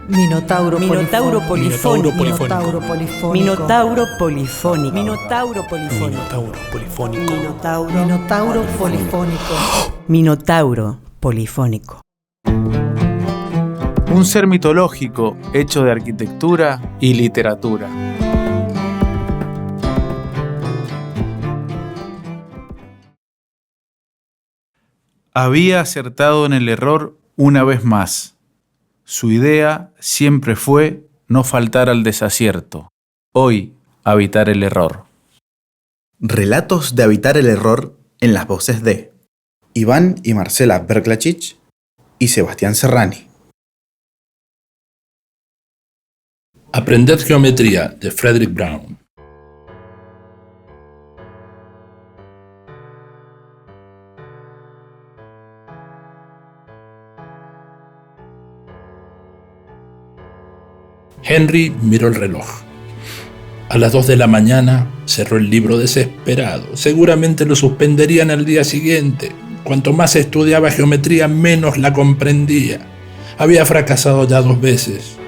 Minotauro polifónico. Minotauro polifónico. Minotauro polifónico. Minotauro polifónico. Minotauro polifónico. Minotauro polifónico. Un ser mitológico hecho de arquitectura y literatura. Había acertado en el error una vez más. Su idea siempre fue no faltar al desacierto. Hoy, habitar el error. Relatos de habitar el error en las voces de Iván y Marcela Berklachich y Sebastián Serrani. Aprender geometría, de Frederick Brown. Henry miró el reloj. A las 2 de la mañana cerró el libro desesperado. Seguramente lo suspenderían al día siguiente. Cuanto más estudiaba geometría, menos la comprendía. Había fracasado ya 2 veces.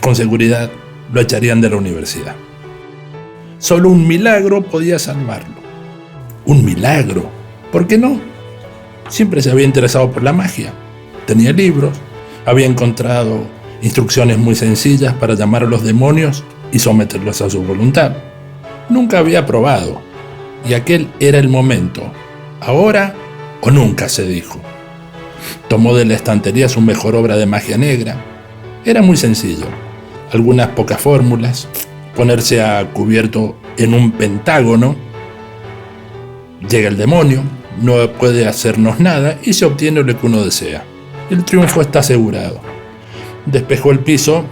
Con seguridad lo echarían de la universidad. Solo un milagro podía salvarlo. ¿Un milagro? ¿Por qué no? Siempre se había interesado por la magia. Tenía libros, había encontrado instrucciones muy sencillas para llamar a los demonios y someterlos a su voluntad. Nunca había probado, y aquel era el momento. Ahora o nunca, se dijo. Tomó de la estantería su mejor obra de magia negra. Era muy sencillo. Algunas pocas fórmulas, ponerse a cubierto en un pentágono. Llega el demonio, no puede hacernos nada y se obtiene lo que uno desea. El triunfo está asegurado. Despejó el piso,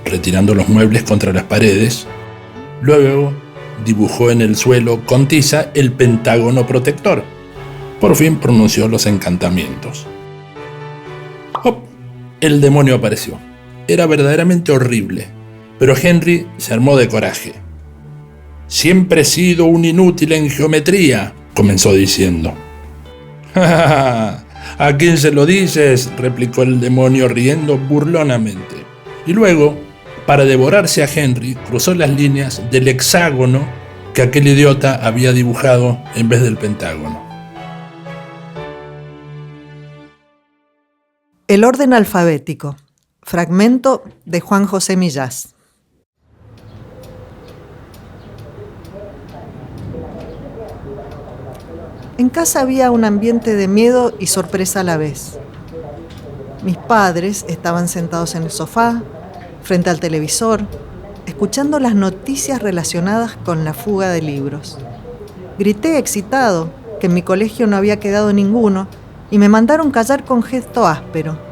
retirando los muebles contra las paredes. Luego dibujó en el suelo con tiza el pentágono protector. Por fin pronunció los encantamientos. ¡Hop! El demonio apareció. Era verdaderamente horrible, pero Henry se armó de coraje. «Siempre he sido un inútil en geometría», comenzó diciendo. «Ja, ja, ja. ¿A quién se lo dices?», replicó el demonio riendo burlonamente. Y luego, para devorarse a Henry, cruzó las líneas del hexágono que aquel idiota había dibujado en vez del pentágono. El orden alfabético. Fragmento de Juan José Millás. En casa había un ambiente de miedo y sorpresa a la vez. Mis padres estaban sentados en el sofá, frente al televisor, escuchando las noticias relacionadas con la fuga de libros. Grité excitado que en mi colegio no había quedado ninguno y me mandaron callar con gesto áspero.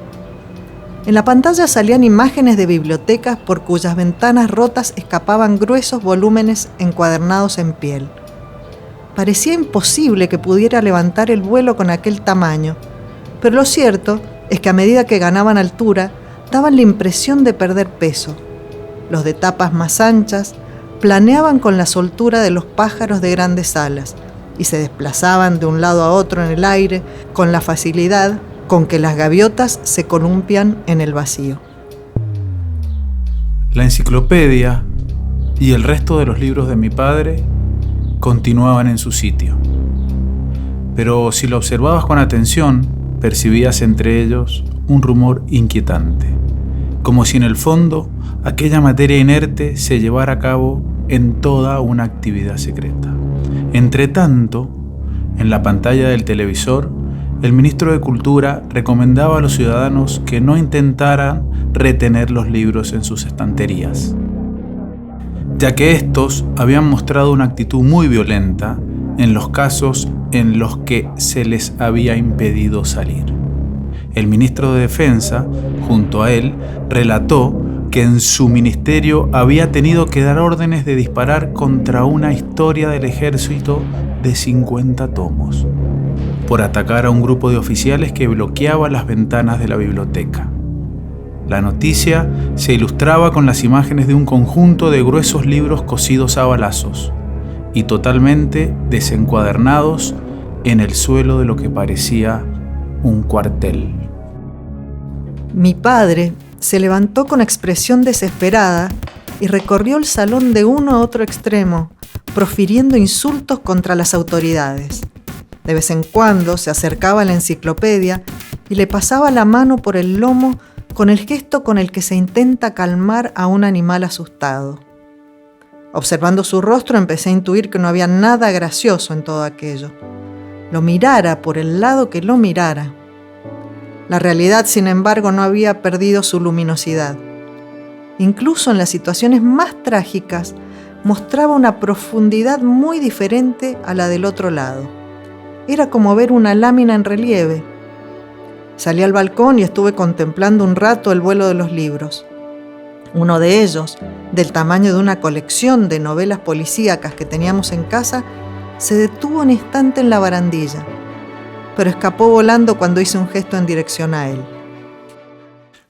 En la pantalla salían imágenes de bibliotecas por cuyas ventanas rotas escapaban gruesos volúmenes encuadernados en piel. Parecía imposible que pudiera levantar el vuelo con aquel tamaño, pero lo cierto es que a medida que ganaban altura, daban la impresión de perder peso. Los de tapas más anchas planeaban con la soltura de los pájaros de grandes alas y se desplazaban de un lado a otro en el aire con la facilidad con que las gaviotas se columpian en el vacío. La enciclopedia y el resto de los libros de mi padre continuaban en su sitio. Pero si lo observabas con atención, percibías entre ellos un rumor inquietante, como si en el fondo aquella materia inerte se llevara a cabo en toda una actividad secreta. Entretanto, en la pantalla del televisor, el ministro de Cultura recomendaba a los ciudadanos que no intentaran retener los libros en sus estanterías, ya que estos habían mostrado una actitud muy violenta en los casos en los que se les había impedido salir. El ministro de Defensa, junto a él, relató que en su ministerio había tenido que dar órdenes de disparar contra una historia del ejército de 50 tomos, por atacar a un grupo de oficiales que bloqueaba las ventanas de la biblioteca. La noticia se ilustraba con las imágenes de un conjunto de gruesos libros cosidos a balazos y totalmente desencuadernados en el suelo de lo que parecía un cuartel. Mi padre se levantó con expresión desesperada y recorrió el salón de uno a otro extremo, profiriendo insultos contra las autoridades. De vez en cuando se acercaba a la enciclopedia y le pasaba la mano por el lomo con el gesto con el que se intenta calmar a un animal asustado. Observando su rostro empecé a intuir que no había nada gracioso en todo aquello. Lo mirara por el lado que lo mirara. La realidad, sin embargo, no había perdido su luminosidad. Incluso en las situaciones más trágicas, mostraba una profundidad muy diferente a la del otro lado. Era como ver una lámina en relieve. Salí al balcón y estuve contemplando un rato el vuelo de los libros. Uno de ellos, del tamaño de una colección de novelas policíacas que teníamos en casa, se detuvo un instante en la barandilla, pero escapó volando cuando hice un gesto en dirección a él.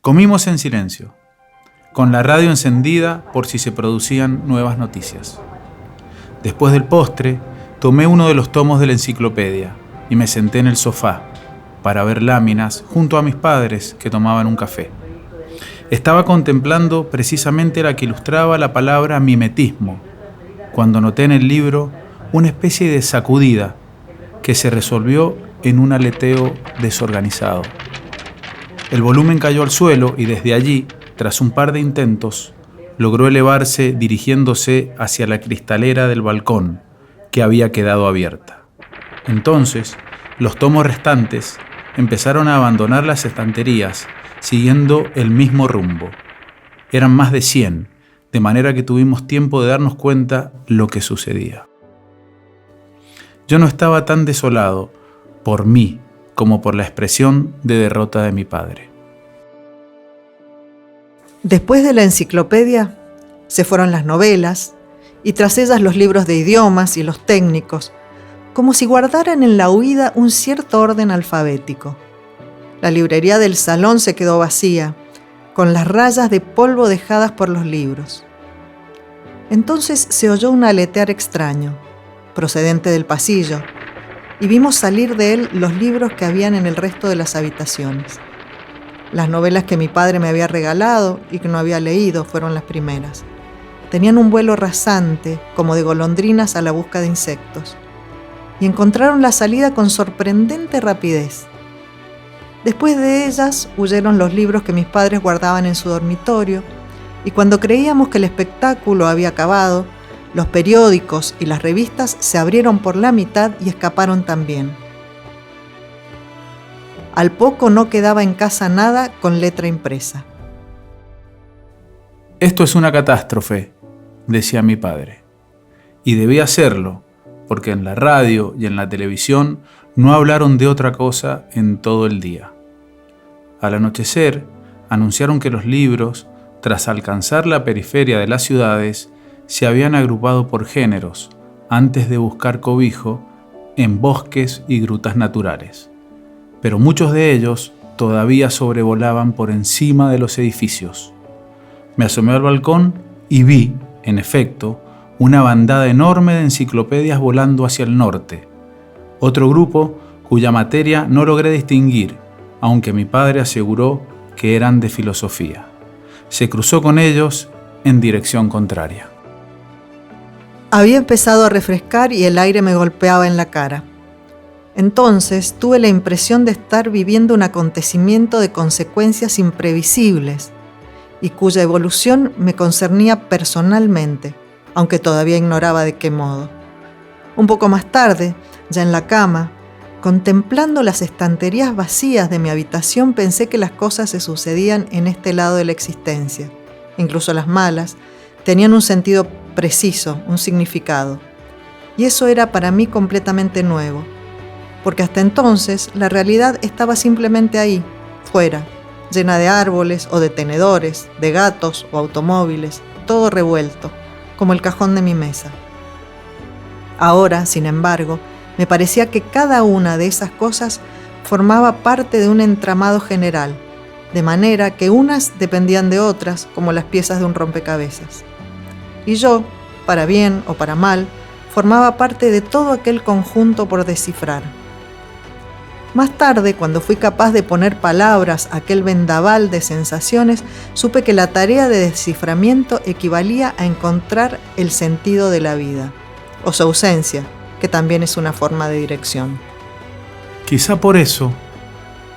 Comimos en silencio, con la radio encendida por si se producían nuevas noticias. Después del postre, tomé uno de los tomos de la enciclopedia y me senté en el sofá para ver láminas junto a mis padres que tomaban un café. Estaba contemplando precisamente la que ilustraba la palabra mimetismo, cuando noté en el libro una especie de sacudida que se resolvió en un aleteo desorganizado. El volumen cayó al suelo y desde allí, tras un par de intentos, logró elevarse dirigiéndose hacia la cristalera del balcón, que había quedado abierta. Entonces, los tomos restantes empezaron a abandonar las estanterías, siguiendo el mismo rumbo. Eran más de 100, de manera que tuvimos tiempo de darnos cuenta lo que sucedía. Yo no estaba tan desolado por mí como por la expresión de derrota de mi padre. Después de la enciclopedia, se fueron las novelas y tras ellas los libros de idiomas y los técnicos, como si guardaran en la huida un cierto orden alfabético. La librería del salón se quedó vacía, con las rayas de polvo dejadas por los libros. Entonces se oyó un aletear extraño, procedente del pasillo, y vimos salir de él los libros que habían en el resto de las habitaciones. Las novelas que mi padre me había regalado y que no había leído fueron las primeras. Tenían un vuelo rasante, como de golondrinas a la busca de insectos, y encontraron la salida con sorprendente rapidez. Después de ellas huyeron los libros que mis padres guardaban en su dormitorio, y cuando creíamos que el espectáculo había acabado, los periódicos y las revistas se abrieron por la mitad y escaparon también. Al poco no quedaba en casa nada con letra impresa. Esto es una catástrofe, decía mi padre. Y debía serlo, porque en la radio y en la televisión no hablaron de otra cosa en todo el día. Al anochecer, anunciaron que los libros, tras alcanzar la periferia de las ciudades, se habían agrupado por géneros, antes de buscar cobijo en bosques y grutas naturales. Pero muchos de ellos todavía sobrevolaban por encima de los edificios. Me asomé al balcón y vi, en efecto, una bandada enorme de enciclopedias volando hacia el norte. Otro grupo cuya materia no logré distinguir, aunque mi padre aseguró que eran de filosofía. Se cruzó con ellos en dirección contraria. Había empezado a refrescar y el aire me golpeaba en la cara. Entonces tuve la impresión de estar viviendo un acontecimiento de consecuencias imprevisibles y cuya evolución me concernía personalmente, aunque todavía ignoraba de qué modo. Un poco más tarde, ya en la cama, contemplando las estanterías vacías de mi habitación, pensé que las cosas se sucedían en este lado de la existencia. Incluso las malas tenían un sentido preciso, un significado. Y eso era para mí completamente nuevo, porque hasta entonces la realidad estaba simplemente ahí, fuera, llena de árboles o de tenedores, de gatos o automóviles, todo revuelto, como el cajón de mi mesa. Ahora, sin embargo, me parecía que cada una de esas cosas formaba parte de un entramado general, de manera que unas dependían de otras, como las piezas de un rompecabezas. Y yo, para bien o para mal, formaba parte de todo aquel conjunto por descifrar. Más tarde, cuando fui capaz de poner palabras a aquel vendaval de sensaciones, supe que la tarea de desciframiento equivalía a encontrar el sentido de la vida, o su ausencia, que también es una forma de dirección. Quizá por eso,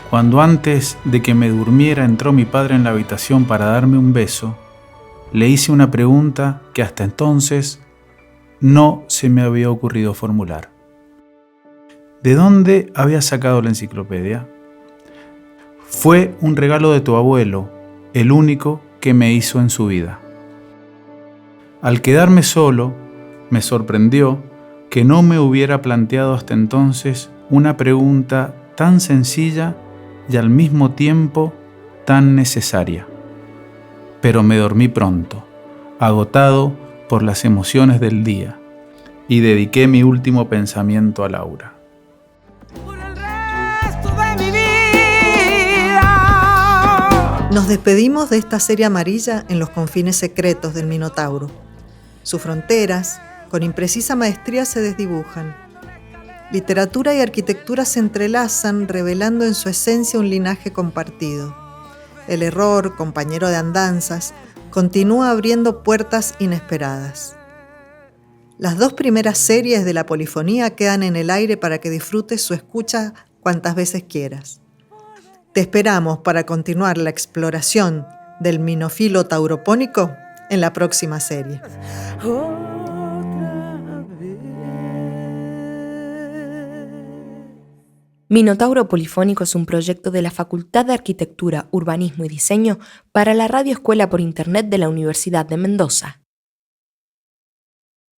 cuando antes de que me durmiera entró mi padre en la habitación para darme un beso, le hice una pregunta que hasta entonces no se me había ocurrido formular. ¿De dónde había sacado la enciclopedia? Fue un regalo de tu abuelo, el único que me hizo en su vida. Al quedarme solo, me sorprendió que no me hubiera planteado hasta entonces una pregunta tan sencilla y al mismo tiempo tan necesaria. Pero me dormí pronto, agotado por las emociones del día, y dediqué mi último pensamiento a Laura. Nos despedimos de esta serie amarilla en los confines secretos del Minotauro. Sus fronteras, con imprecisa maestría, se desdibujan. Literatura y arquitectura se entrelazan, revelando en su esencia un linaje compartido. El error, compañero de andanzas, continúa abriendo puertas inesperadas. Las 2 primeras series de la polifonía quedan en el aire para que disfrutes su escucha cuantas veces quieras. Te esperamos para continuar la exploración del minofilo tauropónico en la próxima serie. Minotauro Polifónico es un proyecto de la Facultad de Arquitectura, Urbanismo y Diseño para la Radio Escuela por Internet de la Universidad de Mendoza.